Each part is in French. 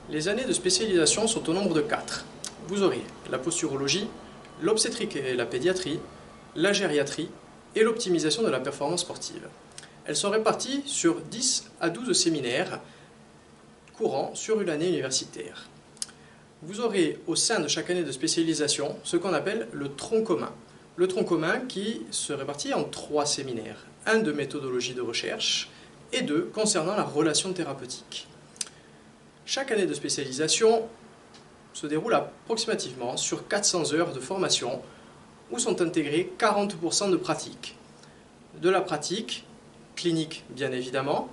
Les années de spécialisation sont au nombre de 4. Vous aurez la posturologie, l'obstétrique et la pédiatrie, la gériatrie et l'optimisation de la performance sportive. Elles sont réparties sur 10 à 12 séminaires courants sur une année universitaire. Vous aurez au sein de chaque année de spécialisation ce qu'on appelle le tronc commun. Le tronc commun qui se répartit en 3 séminaires, un de méthodologie de recherche et 2 concernant la relation thérapeutique. Chaque année de spécialisation se déroule approximativement sur 400 heures de formation où sont intégrés 40% de pratique. De la pratique clinique bien évidemment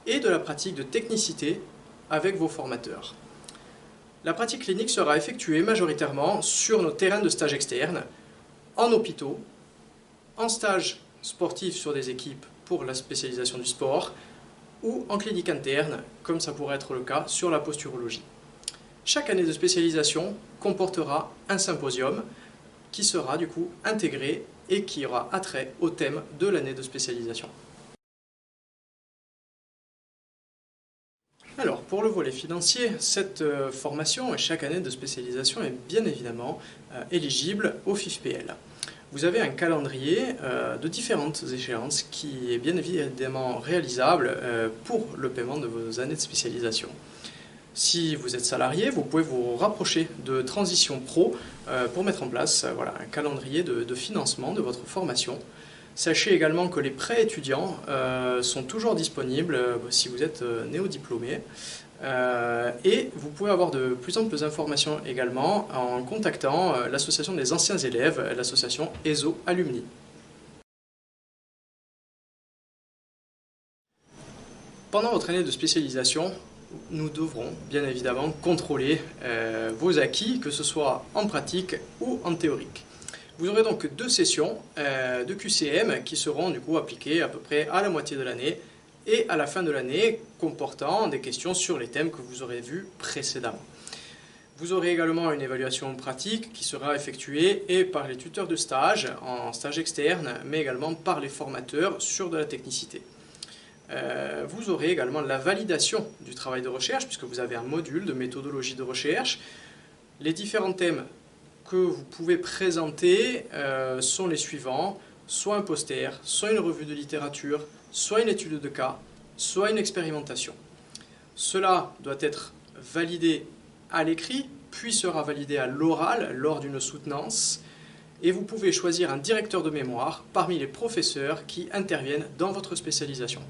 et de la pratique de technicité avec vos formateurs. La pratique clinique sera effectuée majoritairement sur nos terrains de stage externes, en hôpitaux, en stage sportif sur des équipes pour la spécialisation du sport ou en clinique interne, comme ça pourrait être le cas sur la posturologie. Chaque année de spécialisation comportera un symposium qui sera du coup intégré et qui aura attrait au thème de l'année de spécialisation. Alors, pour le volet financier, cette formation et chaque année de spécialisation est bien évidemment éligible au FIFPL. Vous avez un calendrier de différentes échéances qui est bien évidemment réalisable pour le paiement de vos années de spécialisation. Si vous êtes salarié, vous pouvez vous rapprocher de Transition Pro pour mettre en place un calendrier de financement de votre formation. Sachez également que les prêts étudiants sont toujours disponibles si vous êtes néo-diplômé et vous pouvez avoir de plus amples informations également en contactant l'association des anciens élèves, l'association ESO Alumni. Pendant votre année de spécialisation, nous devrons bien évidemment contrôler vos acquis, que ce soit en pratique ou en théorique. Vous aurez donc 2 sessions de QCM qui seront du coup appliquées à peu près à la moitié de l'année et à la fin de l'année, comportant des questions sur les thèmes que vous aurez vus précédemment. Vous aurez également une évaluation pratique qui sera effectuée et par les tuteurs de stage en stage externe, mais également par les formateurs sur de la technicité. Vous aurez également la validation du travail de recherche, puisque vous avez un module de méthodologie de recherche. Les différents thèmes que vous pouvez présenter sont les suivants, soit un poster, soit une revue de littérature, soit une étude de cas, soit une expérimentation. Cela doit être validé à l'écrit, puis sera validé à l'oral lors d'une soutenance, et vous pouvez choisir un directeur de mémoire parmi les professeurs qui interviennent dans votre spécialisation.